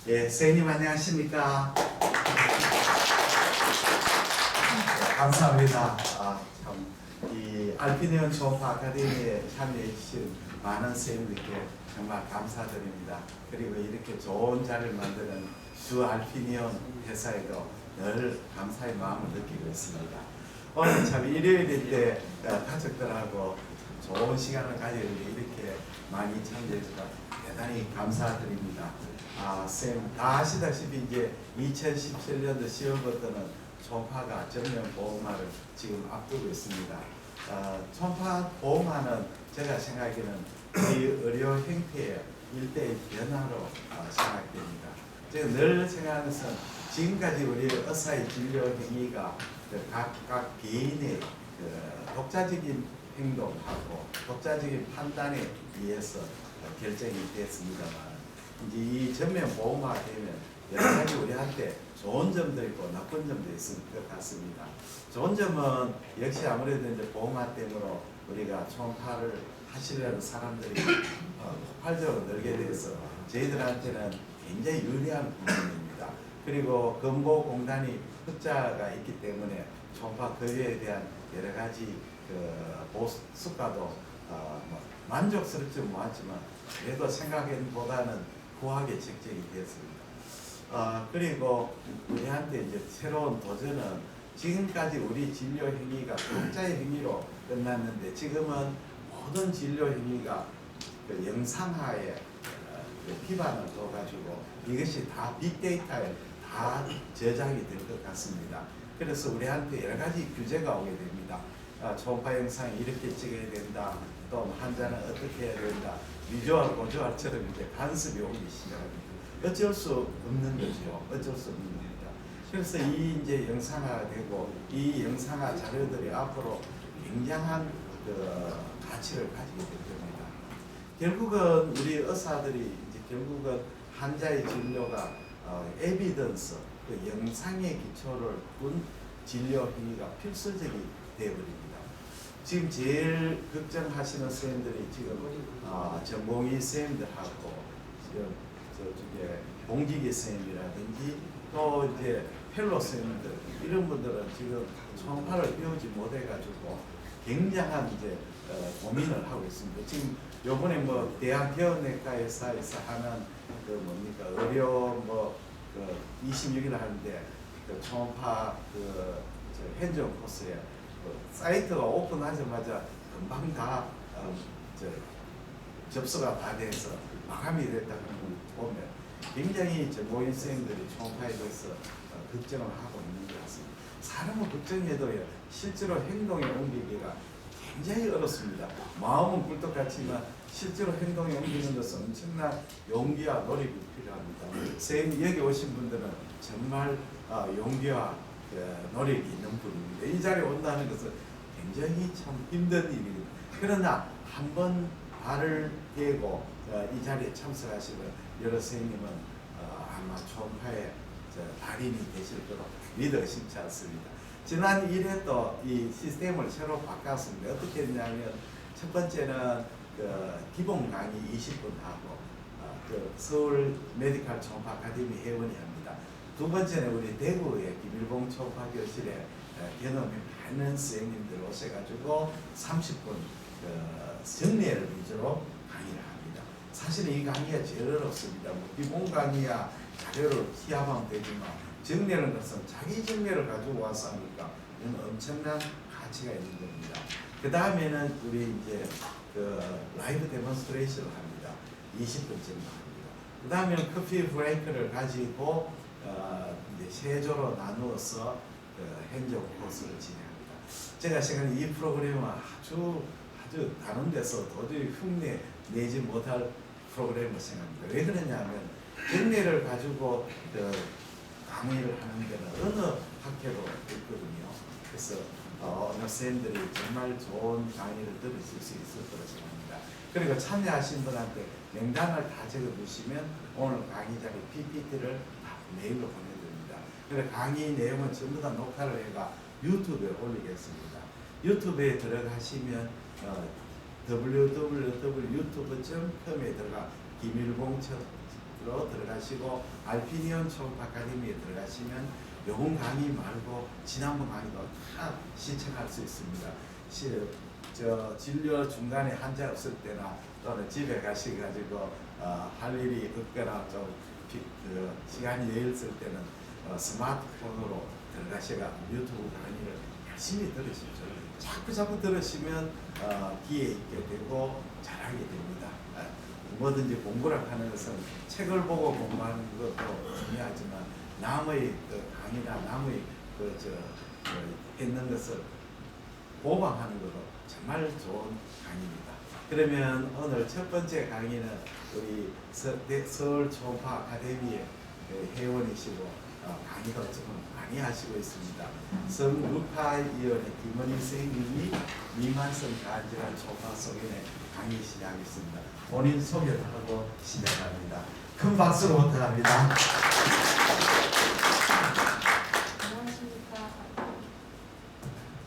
예, 선생님 안녕하십니까? 감사합니다. 이 알피니언 초음파 아카데미에 참여해 주신 많은 선생님들께 정말 감사드립니다. 그리고 이렇게 좋은 자리를 만드는 주 알피니언 회사에도 늘 감사의 마음을 느끼고 있습니다. 오늘 참 일요일인데 가족들하고 좋은 시간을 가지는데 이렇게 많이 참여해 주셔서 대단히 감사드립니다. 쌤, 다 아시다시피 이제 2017년도 10월부터는 초음파가 전면 보험화를 지금 앞두고 있습니다. 초음파 보험화는 제가 생각하기에는 우리 의료 행태의 일대의 변화로 생각됩니다. 제가 늘 생각하는 것은 지금까지 우리 의사의 진료 행위가 각 개인의 독자적인 행동하고 독자적인 판단에 의해서 결정이 됐습니다만 이제 이 전면 보험화 되면 여러 가지 우리한테 좋은 점도 있고 나쁜 점도 있을 것 같습니다. 좋은 점은 역시 아무래도 이제 보험화 때문에 우리가 초음파를 하시려는 사람들이 폭발적으로 늘게 돼서 저희들한테는 굉장히 유리한 부분입니다. 그리고 건보공단이 흑자가 있기 때문에 초음파 거래에 대한 여러 가지 보수가도 만족스럽지 못하지만 그래도 생각보다는 후하게 책정이 되었습니다. 그리고 우리한테 이제 새로운 도전은 지금까지 우리 진료 행위가 독자의 행위로 끝났는데 지금은 모든 진료 행위가 영상화에 기반을 둬가지고 이것이 다 빅데이터에 다 저장이 될 것 같습니다. 그래서 우리한테 여러 가지 규제가 오게 됩니다. 초음파 영상이 이렇게 찍어야 된다. 또 환자는 어떻게 해야 된다. 비주얼, 고주얼처럼 이제 간섭이 오기 시작합니다. 어쩔 수 없는 거죠. 어쩔 수 없는 겁니다. 그래서 이 이제 영상화가 되고 이 영상화 자료들이 앞으로 굉장한 가치를 가지게 될 겁니다. 결국은 우리 의사들이 이제 결국은 환자의 진료가 에비던스, 영상의 기초를 둔 진료 행위가 필수적이 되어버립니다. 지금 제일 걱정하시는 선생님들이 지금 전공의 선생님들하고 지금 저쪽에 공직의 선생님이라든지 또 이제 펠로 선생님들 이런 분들은 지금 초음파를 배우지 못해가지고 굉장한 이제 고민을 하고 있습니다. 지금 요번에 뭐 대학개원내과에서 하는 뭡니까 의료 26일 하는데 초음파 현장 코스에 사이트가 오픈하자마자 금방 다 접수가 다 돼서 마감이 됐다는 걸 보면 굉장히 전공의 선생님들이 초음파에 대해서 걱정을 하고 있는 것 같습니다. 사람은 걱정해도요 실제로 행동에 옮기기가 굉장히 어렵습니다. 마음은 꿀떡같지만 실제로 행동에 옮기는 것은 엄청난 용기와 노력이 필요합니다. 선생님 여기 오신 분들은 정말 용기와 노력이 있는 분입니다. 이 자리에 온다는 것은 굉장히 참 힘든 일입니다. 그러나 한번 발을 떼고 이 자리에 참석하시면 여러 선생님은 아마 초음파의 달인이 되실 거로 믿어 의심치 않습니다. 지난 1회 또 이 시스템을 새로 바꿨습니다. 어떻게 했냐면 첫 번째는 기본 강의 20분 하고 서울 메디컬 초음파 아카데미 회원이 합니다. 두 번째는 우리 대구의 김일봉 초음파 교실에 경험이 많은 선생님들 오셔가지고 30분 정례를 위주로 강의를 합니다. 사실은 이 강의가 제일 어렵습니다. 기본 강의야 자료를 취합하면 되지만 정례는 것은 자기 정례를 가지고 와서 하니까 이건 엄청난 가치가 있는 겁니다. 그 다음에는 우리 이제 라이브 데몬스트레이션을 합니다. 20분 정도 합니다. 그 다음에는 커피 브레이크를 가지고 이제 세 조로 나누어서 현장 코스를 진행합니다. 제가 생각하는 이 프로그램은 아주 다른 데서 도저히 흉내 내지 못할 프로그램을 생각합니다. 왜 그러냐면 정례를 가지고 강의를 하는 데는 어느 학회도 있거든요. 그래서 어느 선생님들이 정말 좋은 강의를 들으실 수 있을 거라고 생각합니다. 그리고 참여하신 분한테 명단을 다 적어주시면 오늘 강의 자리 PPT를 다 메일로 보내드립니다. 그래서 강의 내용은 전부 다 녹화를 해가 유튜브에 올리겠습니다. 유튜브에 들어가시면 www.youtube.com에 들어가 김일봉 들어가시고 알피니언 초음파 아카데미에 들어가시면 요번 강의 말고 지난번 강의도 다 신청할 수 있습니다. 진료 중간에 환자 없을 때나 또는 집에 가셔가지고 할 일이 없거나 좀 시간이 여유 있을 때는 스마트폰으로 들어가셔가 유튜브 강의를 열심히 들으십시오. 자꾸 들으시면 귀에 있게 되고 잘하게 됩니다. 뭐든지 공부를 하는 것은 책을 보고 공부하는 것도 중요하지만 남의 강의나 남의 했는 것을 모방하는 것도 정말 좋은 강의입니다. 그러면 오늘 첫 번째 강의는 우리 서울 초음파 아카데미의 회원이시고 강의도 조금 많이 하시고 있습니다. 성루파위원회 김원희 선생님이 미만성 간질환 초음파 소견의 강의 시작하겠습니다. 본인 소개를 하고 시작합니다. 큰 박수로 부탁합니다.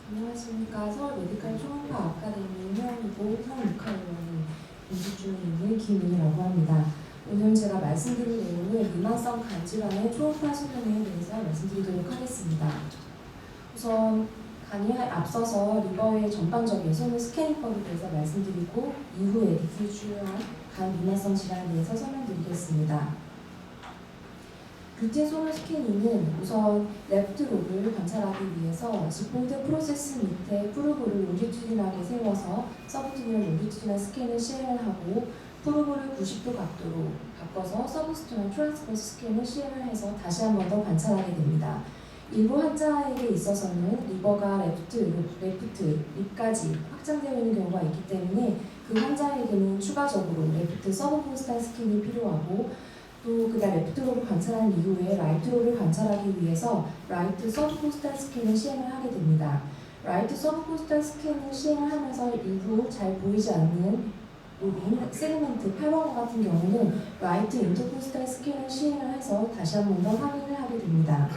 안녕하십니까. 서울 메디컬 초음파 아카데미 회원이고 성루파위원회 인직 중에 있는 김은희라고 합니다. 오늘 제가 말씀드릴 내용은 미만성 간질환의 초음파 소견에 대해서 말씀드리도록 하겠습니다. 우선 강의에 앞서서 리버의 전반적인 소변 스캐닝법에 대해서 말씀드리고 이후에 디퓨즈한 간 미만성 질환에 대해서 설명드리겠습니다. 루틴 소변 스캐닝은 우선 레프트 롭을 관찰하기 위해서 지폴드 프로세스 밑에 프로브를 롱지튜디널하게 세워서 서브튜디널 롱지튜디널 스캔을 시행을 하고 프로브를 90도 각도로 바꿔서 서브스튜디널 트랜스버스 스캔을 시행을 해서 다시 한 번 더 관찰하게 됩니다. 일부 환자에게 있어서는 리버가 레프트 립까지 확장되어 있는 경우가 있기 때문에 그 환자에게는 추가적으로 레프트 서브포스탈 스캔이 필요하고 또 그다음 레프트 롭을 관찰한 이후에 라이트 롭을 관찰하기 위해서 라이트 서브포스탈 스캔을 시행을 하게 됩니다. 라이트 서브포스탈 스캔을 시행을 하면서 일부 잘 보이지 않는 세그멘트 8번과 같은 경우는 라이트 인터포스탈 스캔을 시행을 해서 다시 한 번 더 확인을 하게 됩니다.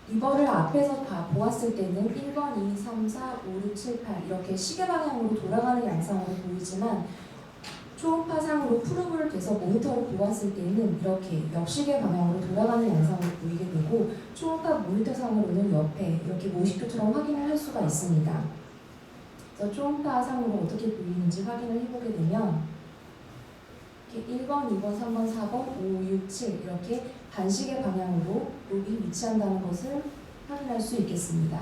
리버를 앞에서 보았을 때는 1번, 2, 3, 4, 5, 6, 7, 8 이렇게 시계 방향으로 돌아가는 양상으로 보이지만 초음파상으로 프로브를 돼서 모니터를 보았을 때는 이렇게 옆시계 방향으로 돌아가는 양상으로 보이게 되고 초음파 모니터상으로는 옆에 이렇게 모식표처럼 확인을 할 수가 있습니다. 그래서 초음파상으로 어떻게 보이는지 확인을 해보게 되면 이렇게 1번, 2번, 3번, 4번, 5, 6, 7 이렇게 반시계 방향으로 롭이 위치한다는 것을 확인할 수 있겠습니다.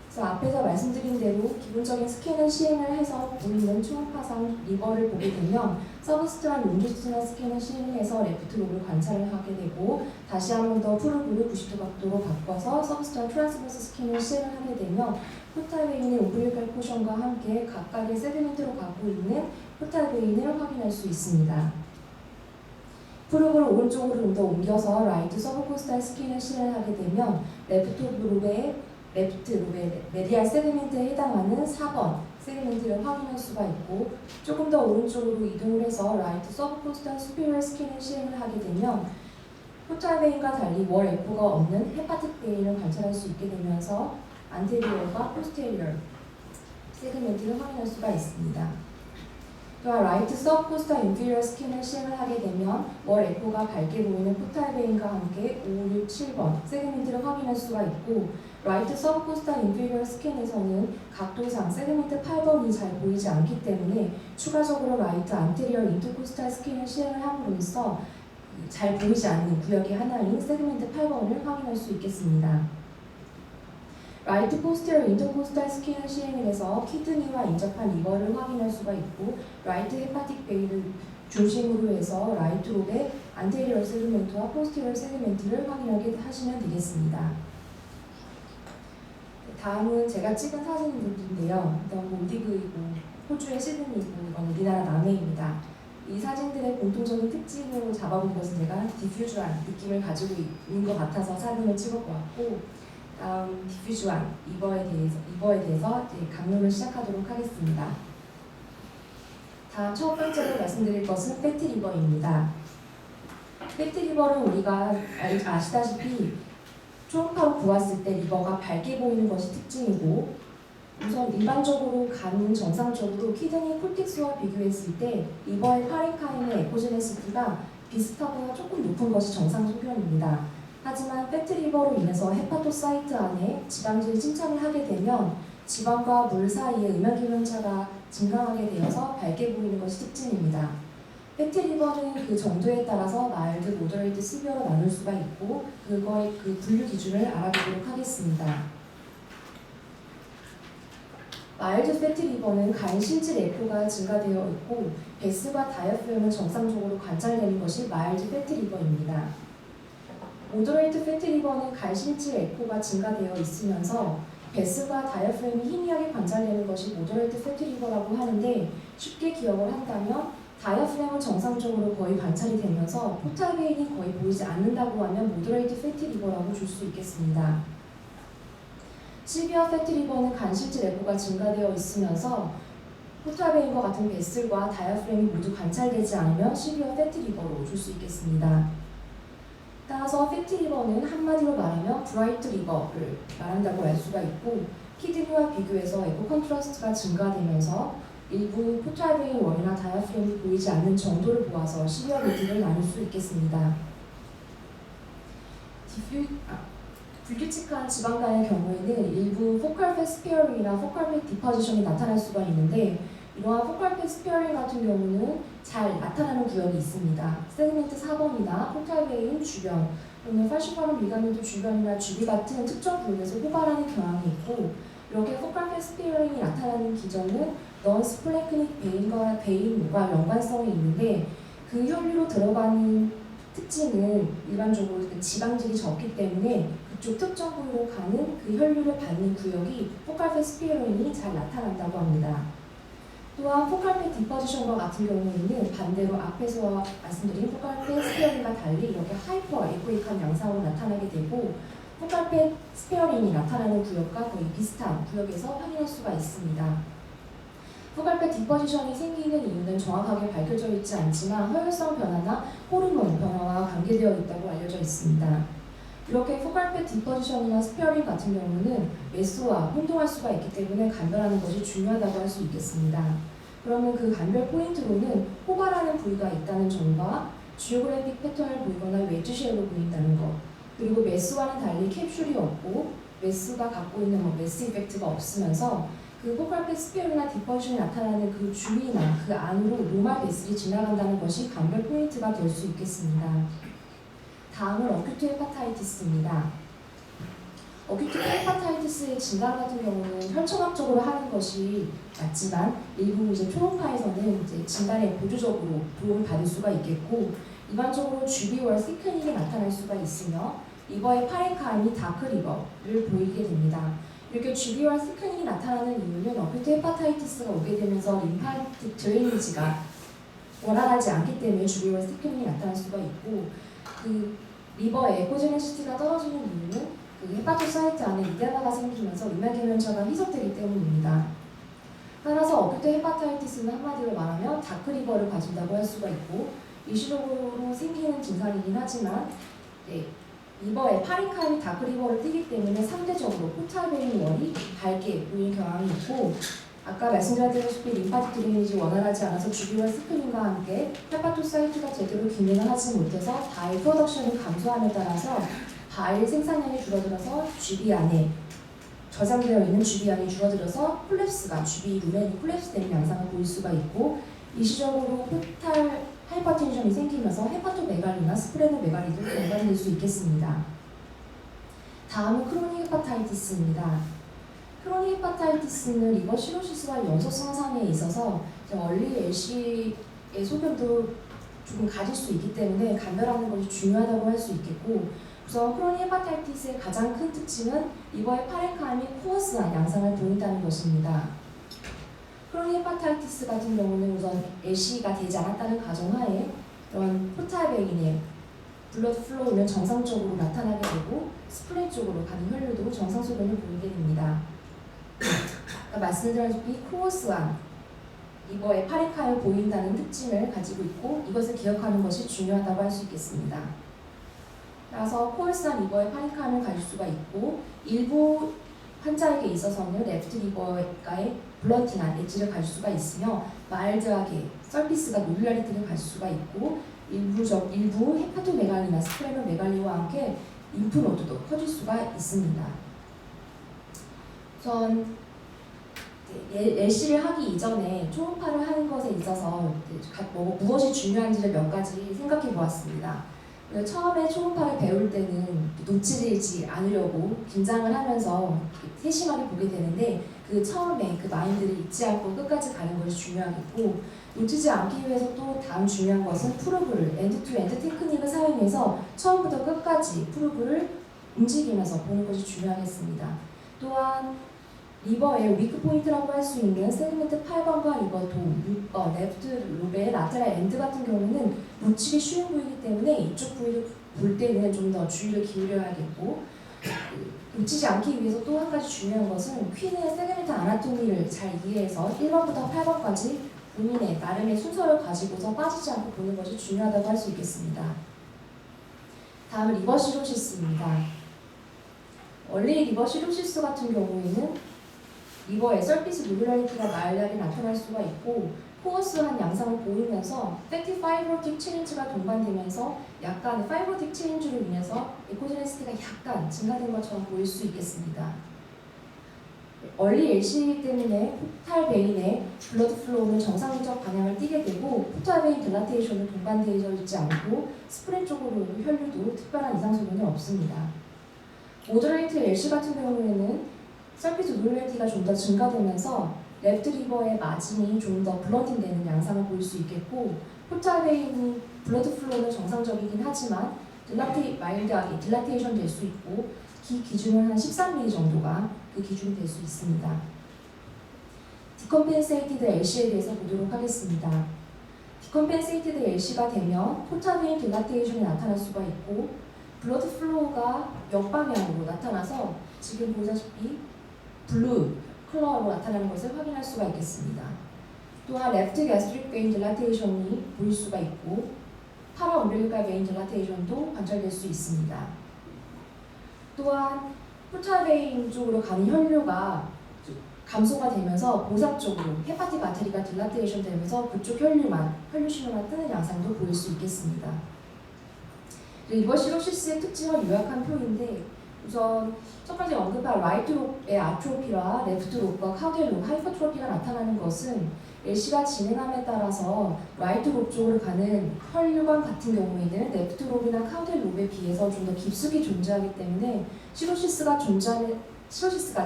그래서 앞에서 말씀드린 대로 기본적인 스캔을 시행을 해서 보이는 초음파상 리버를 보게 되면 서브스트란 롱지튜디널 스캔을 시행을 해서 레프트 롭을 관찰을 하게 되고 다시 한 번 더 프로브를 90도 각도로 바꿔서 서브스트란 트랜스버스 스캔을 시행을 하게 되면 포탈 베인의 오블리컬 포션과 함께 각각의 세그멘트로 갖고 있는 포탈 베인을 확인할 수 있습니다. 프로브를 오른쪽으로 좀 더 옮겨서 라이트 서브코스탈 스캔을 시행을 하게 되면 레프트 롭의 메디알 세그멘트에 해당하는 4번 세그멘트를 확인할 수가 있고 조금 더 오른쪽으로 이동을 해서 라이트 서브코스탈 수피리얼 스캔을 시행을 하게 되면 포탈 베인과 달리 월 에코가 없는 헤파틱 베인을 관찰할 수 있게 되면서 안테리얼과 포스테리얼 세그멘트를 확인할 수가 있습니다. 또한 라이트 서브코스탈 인피리얼 스캔을 시행을 하게 되면 월 에코가 밝게 보이는 포탈 베인과 함께 5, 6, 7번 세그멘트를 확인할 수가 있고 라이트 서브코스탈 인피리얼 스캔에서는 각도상 세그멘트 8번이 잘 보이지 않기 때문에 추가적으로 라이트 안테리얼 인터코스탈 스캔을 시행을 함으로써 잘 보이지 않는 구역의 하나인 세그멘트 8번을 확인할 수 있겠습니다. 라이트 포스테리어 인터코스탈 스캔을 시행을 해서 키드니와 인접한 리버를 확인할 수가 있고 라이트 헤파틱 베인을 중심으로 해서 라이트 롭의 안테리얼 세그멘트와 포스테리얼 세그멘트를 확인하게 하시면 되겠습니다. 다음은 제가 찍은 사진들인데요. 일단 몰디브이고 호주의 시드니이고 이건 우리나라 남해입니다. 이 사진들의 공통적인 특징으로 잡아본 것은 제가 디퓨즈한 느낌을 가지고 있는 것 같아서 사진을 찍어보았고 다음 디퓨즈한 리버에 대해서 이제 강론을 시작하도록 하겠습니다. 다음 첫 번째로 말씀드릴 것은 패티 리버입니다. 패티 리버는 우리가 아시다시피 초음파로 보았을 때 리버가 밝게 보이는 것이 특징이고 우선 일반적으로 간은 정상적으로 키드니 콜틱스와 비교했을 때 리버의 파렌카임의 에코제네시티가 비슷하거나 조금 높은 것이 정상 소견입니다. 하지만 패트리버로 인해서 헤파토사이트 안에 지방질이 침착을 하게 되면 지방과 물 사이의 음영기면차가 증가하게 되어서 밝게 보이는 것이 특징입니다. 패트리버는 그 정도에 따라서 마일드, 모더레이트, 시비어로 나눌 수가 있고 그거의 그 분류 기준을 알아보도록 하겠습니다. 마일드 패트리버는 간 실질 에코가 증가되어 있고 베스와 다이어프램은 정상적으로 관찰되는 것이 마일드 패트리버입니다. 모더레이트 패트리버는 간 실질 에코가 증가되어 있으면서 베스가 다이어프램이 희미하게 관찰되는 것이 모더레이트 패트리버라고 하는데 쉽게 기억을 한다면 다이어프램은 정상적으로 거의 관찰이 되면서 포탈 베인이 거의 보이지 않는다고 하면 모더레이트 패트리버라고 줄 수 있겠습니다. 시비어 패트리버는 간 실질 에코가 증가되어 있으면서 포탈 베인과 같은 베슬과 다이어프램이 모두 관찰되지 않으면 시비어 패트리버로 줄 수 있겠습니다. 따라서 패트리버는 한마디로 말하면 브라이트 리버를 말한다고 알 수가 있고 키드니와 비교해서 에코 컨트라스트가 증가되면서 일부 포탈 베인 원이나 다이어프램이 보이지 않는 정도를 보아서 시비어 리딩을 나눌 수 있겠습니다. 불규칙한 지방간의 경우에는 일부 포컬 팻 스페어링이나 포컬 팻 디포지션이 나타날 수가 있는데 이러한 포컬 팻 스페어링 같은 경우는 잘 나타나는 구역이 있습니다. 세그멘트 4번이나 포탈 베인 주변 또는 팔시파럼 리가멘트 주변이나 주비 같은 특정 구역에서 호발하는 경향이 있고 이렇게 포컬 팻 스페어링이 나타나는 기전은 넌 스플래크닉 베인과 연관성이 있는데 그 혈류로 들어가는 특징은 일반적으로 지방질이 적기 때문에 그쪽 특정 부위로 가는 그 혈류를 받는 구역이 포컬 팻 스피어링이 잘 나타난다고 합니다. 또한 포컬 팻 디포지션과 같은 경우에는 반대로 앞에서 말씀드린 포컬 팻 스피어링과 달리 이렇게 하이퍼 에코익한 양상으로 나타나게 되고 포컬 팻 스피어링이 나타나는 구역과 거의 비슷한 구역에서 확인할 수가 있습니다. 포컬 팻 디포지션이 생기는 이유는 정확하게 밝혀져 있지 않지만 혈액성 변화나 호르몬 변화와 관계되어 있다고 알려져 있습니다. 이렇게 포컬 팻 디포지션이나 스페어링 같은 경우는 매스와 혼동할 수가 있기 때문에 감별하는 것이 중요하다고 할 수 있겠습니다. 그러면 그 감별 포인트로는 호발하는 부위가 있다는 점과 지오그래픽 패턴을 보이거나 웨지 쉐입으로 보인다는 것, 그리고 매스와는 달리 캡슐이 없고 매스가 갖고 있는 매스 이펙트가 없으면서 그 포컬 팻 스페어링이나 디포지션이 나타나는 그 주위나 그 안으로 노멀 베슬이 지나간다는 것이 감별 포인트가 될 수 있겠습니다. 다음은 어큐트 헤파타이티스입니다. 어큐트 헤파타이티스의 진단 같은 경우는 혈청학적으로 하는 것이 맞지만 일부 초음파에서는 진단에 보조적으로 도움을 받을 수가 있겠고 일반적으로 주비월 시크닝이 나타날 수가 있으며 리버의 파렌카임이 다크 리버를 보이게 됩니다. 이렇게 주비월 시크닝이 나타나는 이유는 어큐트 헤파타이티스가 오게 되면서 림파틱 드레이니지가 원활하지 않기 때문에 주비월 시크닝이 나타날 수가 있고 그 리버의 에코제네시티가 떨어지는 이유는 그 헤파토사이트 안에 이데마가 생기면서 음양계면차가 희석되기 때문입니다. 따라서 어큐트 헤파타이티스는 한마디로 말하면 다크리버를 가진다고 할 수가 있고 일시적으로 생기는 증상이긴 하지만 리버의 파렌카임이 다크리버를 띠기 때문에 상대적으로 포탈 베인 월이 밝게 보이는 경향이 있고 아까 말씀드렸다시피 림파틱 드레이니지 원활하지 않아서 주비월 스크린과 함께 헤파토사이트가 제대로 기능을 하지 못해서 바일 프로덕션이 감소함에 따라서 바일 생산량이 줄어들어서 주비 안에 저장되어 있는 주비 안이 줄어들어서 콜랩스가 주비 루멘이 콜랩스되는 양상을 보일 수가 있고 일시적으로 포탈 하이퍼텐션이 생기면서 헤파토메갈리나 스프레노메갈리도 연관될 수 있겠습니다. 다음은 크로닉 헤파타이티스입니다. 크로닉 헤파타이티스는 리버 시로시스와 연소성 상에 있어서 얼리 LC의 소견도 조금 가질 수 있기 때문에 감별하는 것이 중요하다고 할 수 있겠고 우선 크로닉 헤파타이티스의 가장 큰 특징은 리버의 파렌카임이 코어스한 양상을 보인다는 것입니다. 크로닉 헤파타이티스 같은 경우는 우선 LC가 되지 않았다는 가정하에 이런 포탈 베인의 블러드 플로우는 정상적으로 나타나게 되고 스플레인 쪽으로 가는 혈류도 정상 소변을 보이게 됩니다. 아까 말씀드렸다시피 코어스한 리버의 파렌카임을 보인다는 특징을 가지고 있고 이것을 기억하는 것이 중요하다고 할 수 있겠습니다. 따라서 코어스한 리버의 파렌카임을 가질 수가 있고 일부 환자에게 있어서는 레프트 리버가의 블런팅한 엣지를 가질 수가 있으며 마일드하게 서피스가 노듈라리티를 가질 수가 있고 일부 헤파토메갈리나 스플레노메갈리와 함께 림프노드도 커질 수가 있습니다. 우선 LC를 하기 이전에 초음파를 하는 것에 있어서 무엇이 중요한지를 몇 가지 생각해 보았습니다. 처음에 초음파를 배울 때는 놓치지 않으려고 긴장을 하면서 세심하게 보게 되는데 그 처음에 그 마인드를 잊지 않고 끝까지 가는 것이 중요하겠고 놓치지 않기 위해서 또 다음 중요한 것은 프로브를 엔드-투-엔드 테크닉을 사용해서 처음부터 끝까지 프로브를 움직이면서 보는 것이 중요하겠습니다. 또한 리버의 위크 포인트라고 할 수 있는 세그멘트 8번과 리버 돔, 레프트 로베의 라테랄 엔드 같은 경우는 놓치기 쉬운 부위이기 때문에 이쪽 부위를 볼 때는 좀 더 주의를 기울여야겠고 놓치지 않기 위해서 또 한 가지 중요한 것은 퀸의 세그멘트 아나토미를 잘 이해해서 1번부터 8번까지 본인의 나름의 순서를 가지고서 빠지지 않고 보는 것이 중요하다고 할 수 있겠습니다. 다음은 리버 시로시스입니다. 원래 리버 시로시스 같은 경우에는 리버의 서피스 노듈라리티가 마일하게 나타날 수가 있고 포어스한 양상을 보이면서 팩티 파이브로틱 체인지가 동반되면서 약간 파이브로틱 체인지로 인해서 에코제네시티가 약간 증가된 것처럼 보일 수 있겠습니다. 얼리 LC이기 때문에 포탈 베인의 블러드 플로우는 정상적 방향을 띠게 되고 포탈 베인 딜라테이션은 동반되어 있지 않고 스프레 쪽으로 혈류도 특별한 이상 소견이 없습니다. 모더레이트 LC 같은 경우에는 서피스 노듈라리티가 좀 더 증가되면서 레프트 리버의 마진이 좀 더 블런팅되는 양상을 보일 수 있겠고 포탈 베인이 블러드 플로우는 정상적이긴 하지만 마일드하게 딜라테이션 될 수 있고 기준은 한 13mm 정도가 그 기준이 될 수 있습니다. 디컴펜세이티드 LC에 대해서 보도록 하겠습니다. 디컴펜세이티드 LC가 되면 포탈 베인 딜라테이션이 나타날 수가 있고 블러드 플로우가 역방향으로 나타나서 지금 보다시피 블루 컬러로 나타나는 것을 확인할 수가 있겠습니다. 또한 레프트 가스트릭 베인 딜라테이션이 보일 수가 있고 파라 엄빌리컬 베인 딜라테이션도 관찰될 수 있습니다. 또한 포탈 베인 쪽으로 가는 혈류가 감소가 되면서 보상 쪽으로 헤파틱 아테리가 딜라테이션 되면서 그쪽 혈류 신호가 뜨는 양상도 보일 수 있겠습니다. 리버 시로시스의 특징을 요약한 표인데 우선 첫 번째 언급한 라이트 롭의 아트로피와 레프트 롭과 카우디얼 롭 하이퍼트로피가 나타나는 것은 LC가 진행함에 따라서 라이트 롭 쪽으로 가는 혈류관 같은 경우에는 레프트 롭이나 카우디얼 롭에 비해서 좀 더 깊숙이 존재하기 때문에 시로시스가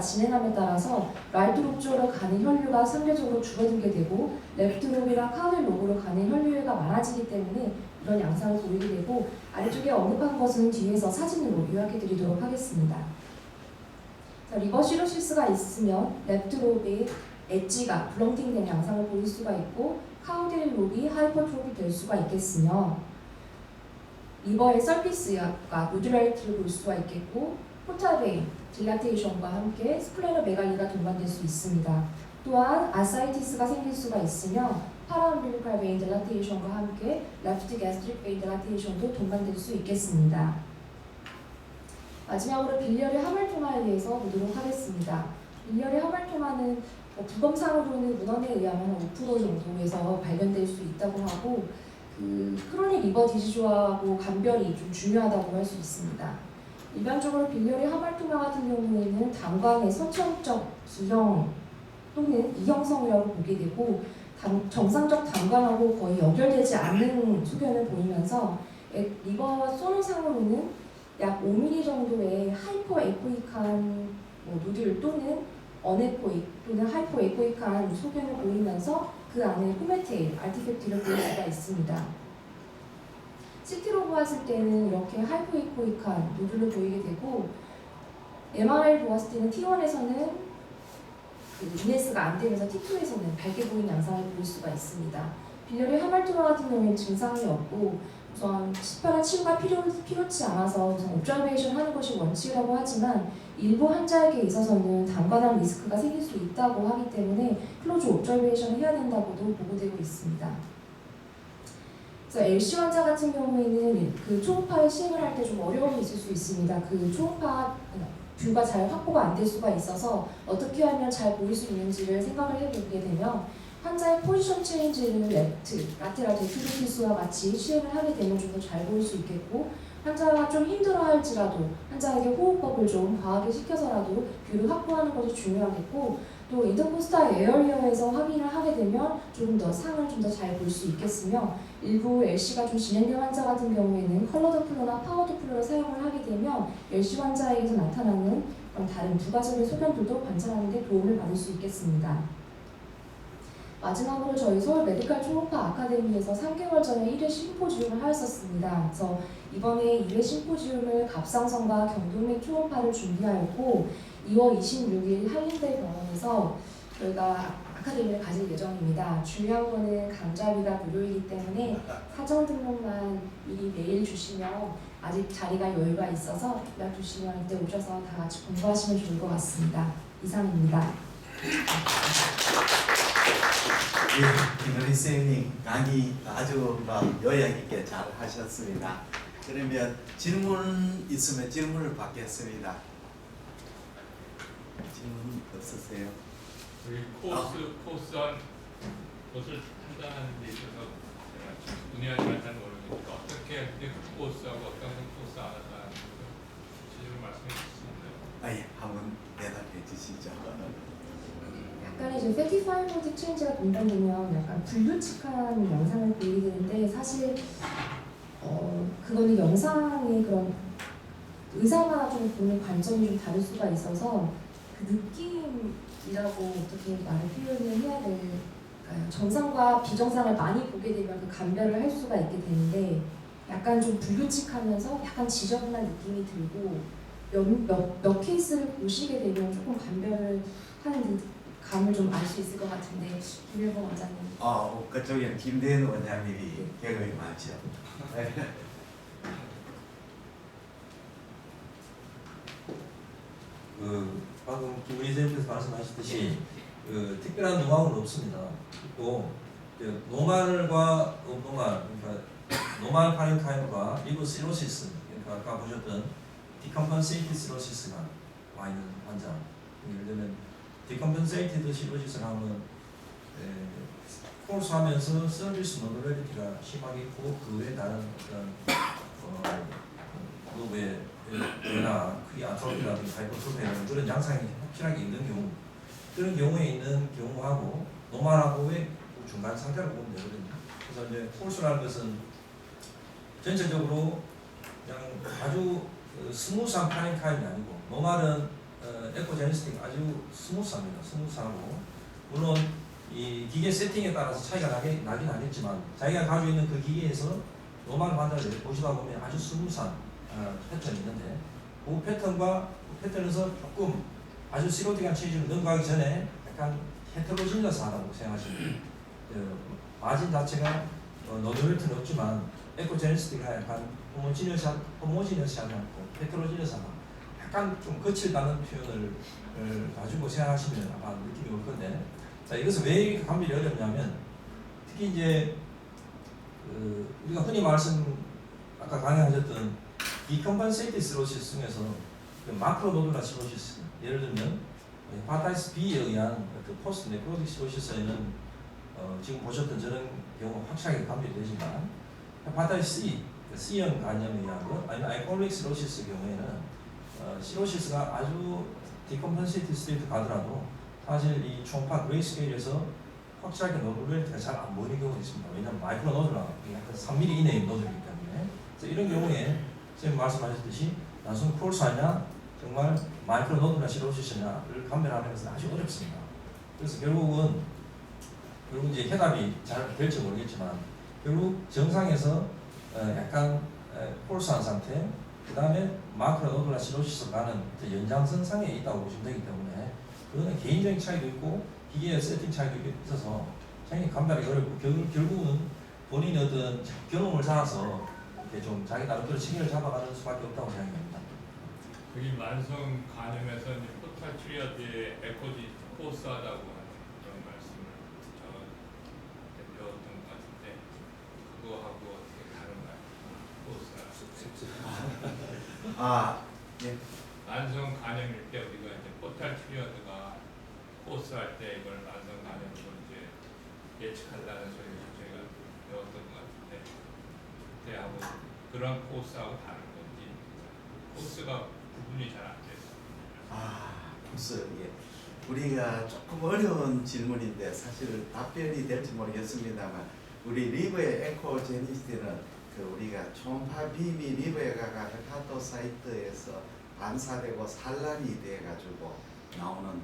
진행함에 따라서 라이트 롭 쪽으로 가는 혈류가 상대적으로 줄어들게 되고 레프트 롭이나 카우디얼 롭으로 가는 혈류가 많아지기 때문에 이런 양상을 보이게 되고 아래쪽에 언급한 것은 뒤에서 사진으로 요약해 드리도록 하겠습니다. 자, 리버 시로시스가 있으면 레프트 롭의 엣지가 블런팅된 양상을 보일 수가 있고 카우디얼 롭이 하이퍼트로피 될 수가 있겠으며 리버의 서피스가 노듈라리티를 볼 수가 있겠고 포탈 베인 딜라테이션과 함께 스플레노메갈리가 동반될 수 있습니다. 또한 아사이티스가 생길 수가 있으며 파라엄빌리컬 베인 딜라테이션과 함께 레프트 가스트릭 베인 딜라테이션도 동반될 수 있겠습니다. 마지막으로 빌리어리 하멀토마에 대해서 보도록 하겠습니다. 빌리어리 하멀토마는 부검상으로는 문헌에 의하면 5% 정도에서 발견될 수 있다고 하고 크로닉 리버 디지즈하고 간별이 좀 중요하다고 할 수 있습니다. 일반적으로 빌리어리 하멀토마 같은 경우에는 단관의 선천적 기형 또는 이형성이라고 보게 되고 정상적 단관하고 거의 연결되지 않는 소견을 보이면서 리버 소노상으로는 약 5mm 정도의 하이퍼 에코익한 노듈 또는 어네코익 또는 하이퍼 에코익한 소견을 보이면서 그 안에 포메테일, 아티팩트를 보일 수가 있습니다. CT로 보았을 때는 이렇게 하이퍼 에코익한 노듈을 보이게 되고 MRI를 보았을 때는 T1에서는 이네스가 안 되면서 T2에서는 밝게 보이는 양상을 보일 수가 있습니다. 빌리어리 하멀토마 같은 경우에는 증상이 없고 우선 특별한 치료가 필요치 않아서 우선 옵저베이션 하는 것이 원칙이라고 하지만 일부 환자에게 있어서는 단관암 리스크가 생길 수 있다고 하기 때문에 클로즈 옵저베이션을 해야 된다고도 보고되고 있습니다. 그래서 LC 환자 같은 경우에는 그 초음파를 시행을 할 때 좀 어려움이 있을 수 있습니다. 그 초음파 뷰가 잘 확보가 안 될 수가 있어서 어떻게 하면 잘 보일 수 있는지를 생각을 해보게 되면 환자의 포지션 체인지를 라테랄 데큐비티스와 같이 시행을 하게 되면 좀 더 잘 보일 수 있겠고 환자가 좀 힘들어할지라도 환자에게 호흡법을 좀 과하게 시켜서라도 뷰를 확보하는 것이 중요하겠고 또 인터코스탈 에어리어에서 확인을 하게 되면 조금 더 상을 좀 더 잘 볼 수 있겠으며 일부 LC가 좀 진행된 환자 같은 경우에는 컬러 도플러나 파워 도플러를 사용을 하게 되면 LC 환자에게서 나타나는 그런 다른 부가적인 소견들도 관찰하는 데 도움을 받을 수 있겠습니다. 마지막으로 저희 서울 메디칼 초음파 아카데미에서 3개월 전에 1회 심포지움을 하였었습니다. 그래서 이번에 2회 심포지움을 갑상선과 경동맥 초음파를 준비하였고 2월 26일 한림대 병원에서 저희가 아카데미를 가질 예정입니다. 중요한 거는 강좌비가 무료이기 때문에 사전 등록만 미리 메일 주시면 아직 자리가 여유가 있어서 연락 주시면 이때 오셔서 다 같이 공부하시면 좋을 것 같습니다. 이상입니다. 예, 김은희 선생님 강의 아주 요약 있게 잘 하셨습니다. 그러면 질문 있으면 질문을 받겠습니다. 질문 없으세요? 우리 코스한 것을 판단하는 데 있어서 제가 좀 문의하지 않는 모르니까 어떻게 코스하고 어떤 코스 안 한다는 걸 구체적으로 말씀해 주실 수 있나요? 예, 한번 대답해 주시죠. 약간 이제 패티파이브드 체인지가 동반되면 약간 불규칙한 영상을 보이게 되는데 사실 그거는 영상의 그런 의사마다 좀 보는 관점이 좀 다를 수가 있어서 그 느낌이라고 어떻게 말을 표현을 해야 될까요? 정상과 비정상을 많이 보게 되면 그 감별을 할 수가 있게 되는데 약간 좀 불규칙하면서 약간 지저분한 느낌이 들고 몇 케이스를 보시게 되면 조금 감별을 하는 감을 좀 알 수 있을 것 같은데 김일봉 원장님. 그쪽에는 김대현 원장님이 경험이 많죠. 방금 김은희 선생님께서 말씀하셨듯이 특별한 노하우는 없습니다. 또 노말과 업노말, 그러니까 노말 파렌카임과 리버 시로시스, 그러니까 아까 보셨던 디컴펀세이티드 시로시스가 와 있는 환자. 예를 들면 디컴펀세이티드 시로시스를 하면 콜스하면서 서비스 노멀리티가 심하게 있고 그 외에 다른 어떤 노브의 변화, 크기 아트로피라든지 하이퍼트로피라든지 그런 양상이 확실하게 있는 경우, 그런 경우에 있는 경우하고 노멀하고의 중간 상태를 보면 되거든요. 그래서 이제 콜스라는 것은 전체적으로 그냥 아주 스무스한 파렌카임이 아니고 노멀은 에코제니스틱 아주 스무스합니다. 스무스하고 물론 이 기계 세팅에 따라서 차이가 나긴 하겠지만 자기가 가지고 있는 그 기계에서 노멀 환자를 보시다 보면 아주 스무스한 패턴이 있는데 그 패턴에서 조금 아주 시로틱한 체질을 넘어가기 전에 약간 헤테로지너스하다고 생각하시면 돼요. 마진 자체가 노드웰트는 없지만 에코제니스틱이 약간 호모지너스하지 않고 헤테로지너스하다. 약간 좀 거칠다는 표현을 가지고 생각하시면 아마 느낌이 올 건데, 자, 이것은 왜 이렇게 감별이 어렵냐면 특히 이제 우리가 흔히 아까 강의하셨던 디컴펀세이티드 시로시스 중에서 마크로 노듈라 시로시스, 예를 들면 헤파타이티스 B에 의한 포스트 네크로틱 시로시스에는 지금 보셨던 저런 경우 확실하게 감별이 되지만 헤파타이티스 C형 간염에 의한 것, 아니면 알코올릭 시로시스 경우에는 시로시스가 아주 디컴펀세이티드 스테이트 가더라도 사실 이 초음파 그레이스케일에서 확실하게 노듈레이트가 잘 안 보이는 경우가 있습니다. 왜냐하면 마이크로 노듈라 약간 3mm 이내의 노듈이기 때문에. 그래서 이런 경우에 선생님 말씀하셨듯이 단순 콜사냐 정말 마이크로 노듈라 시로시스냐를 감별하는 것은 아주 어렵습니다. 그래서 결국 이제 해답이 잘 될지 모르겠지만 결국 정상에서 약간 콜사한 상태, 그 다음에 마크로 노듈라 시로시스가 가는 연장선상에 있다고 보시면 되기 때문에 그거는 개인적인 차이도 있고 기계의 세팅 차이도 있어서 상당히 감별이 어렵고 결국은 본인이 어떤 경험을 쌓아서 이렇게 좀 자기 나름대로 체계를 잡아가는 수밖에 없다고 생각합니다. 여기 만성 간염에서 이제 포탈트리아드의 에코지 포스하다고 하는 그런 말씀을 배웠던 것 같은데 그거하고 어떻게 다른가요? 포스가 예. 만성 간염일 때 우리가 이제 포탈 트리어드가 코스 할 때 이걸 만성 간염으로 이제 예측한다는 소리를 저희가 배웠던 것 같은데 그때하고 그런 코스하고 다른 건지 코스가 구분이 잘 안 돼서 코스 우리가 조금 어려운 질문인데 사실 답변이 될지 모르겠습니다만 우리 리버의 에코제니시티는 우리가 초음파 빔이 리버에 가가 헤파토사이트에서 반사되고 산란이 돼가지고 나오는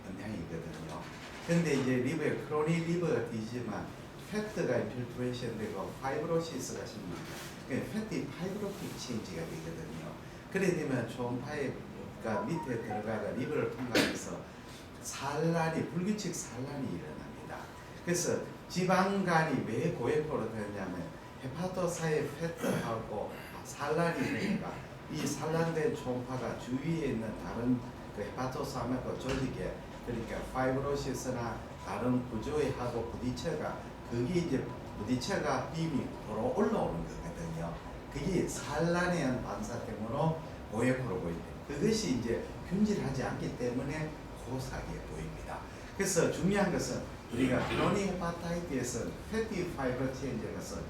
영향이거든요. 근데 이제 리버에 크로닉 리버가 되지만 패트가 인필트레이션 되고 파이브로시스가 심한 패티 파이브로틱 체인지가 되거든요. 그래 되면 초음파가 밑에 들어가가 리버를 통과해서 산란이 불규칙 산란이 일어납니다. 그래서 지방간이 왜 고액포로 되냐면 헤파토사의 패트하고 산란이 되니까 이 산란된 초음파가 주위에 있는 다른 헤파토사하고 조직에 그러니까 파이브로시스나 다른 구조에 하고 부딪혀가 그게 이제 부딪혀가 빔이 도로 올라오는 거거든요. 그게 산란에 의한 반사 때문에 고액포로 보입니다. 그것이 이제 균질하지 않기 때문에 호사하게 보입니다. 그래서 중요한 것은 우리가 크로닉 헤파타이티스는 패티 파이브 체인지에서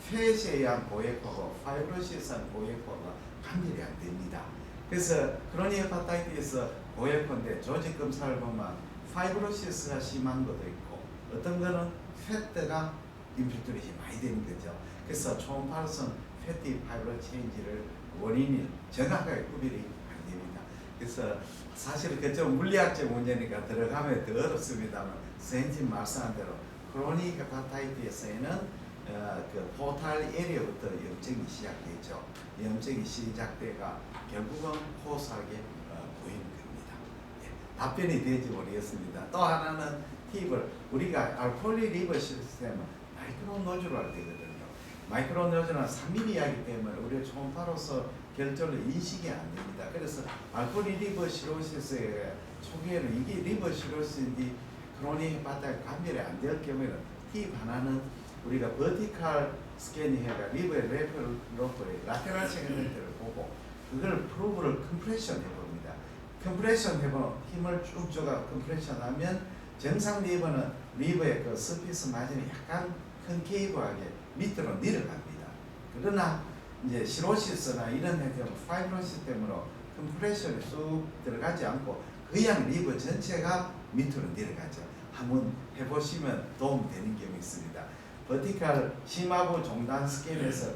팻에 의한 고액포고 파이브로시스한 고액포가 판별이 안 됩니다. 그래서 크로닉 헤파타이티스 고액포인데 조직 검사를 보면 파이브로시스가 심한 것도 있고 어떤 거는 패트가 인필트레이션이 많이 되는 거죠. 그래서 초음파로서는 패티 파이브로 체인지를 원인이 정확하게 구별이 안 됩니다. 그래서 사실 그좀 물리학적 문제니까 들어가면 더 어렵습니다만 선생님 말씀한 대로 크로닉 헤파타이티스에는 그 포탈 에리어부터 염증이 시작되죠. 염증이 시작돼가 결국은 호소하게 보이는 겁니다. 답변이 될지 모르겠습니다. 또 하나는 팁을 우리가 알코올리 리버 시스템은 마이크로 노즐할 때거든요. 마이크로 노즐은 3mm이기 때문에 우리가 초음파로서 결정을 인식이 안 됩니다. 그래서 알코올리 리버 시로시스의 초기에는 이게 리버 시로시스인지 크로닉 헤파타이티스 감별이 안 될 경우에는 팁 하나는 우리가 버티컬 스캐닝 해가 리버의 레퍼를 놓고 라테랄 세그멘트를 보고 그걸 프로브를 컴프레션 해봅니다. 컴프레션 해보면 힘을 쭉 줘가 컴프레션 하면 정상 리버는 리버의 그 서피스 마진이 약간 컨케이브하게 밑으로 내려갑니다. 그러나 이제 시로시스나 이런 형태는 파이브로시스 때문에 컴프레션이 쑥 들어가지 않고 그냥 리버 전체가 밑으로 내려가죠. 한번 해보시면 도움되는 경우 있습니다. 버티컬 심하부 종단 스캔에서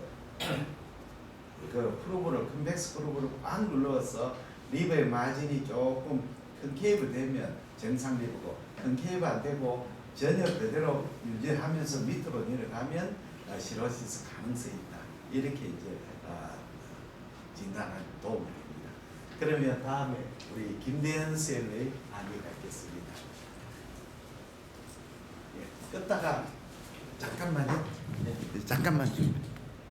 그 프로브를 컨벡스 프로브를 꽉 눌러서 리버의 마진이 조금 컨케이브 되면 정상 리버고 컨케이브 안 되고 전혀 그대로 유지하면서 밑으로 내려가면 시로시스 가능성이 있다. 이렇게 이제 진단을 도움을 줍니다. 그러면 다음에 우리 김대현 쌤의 안이 갖겠습니다. 예, 끄다가 잠깐만요. 잠깐만 좀.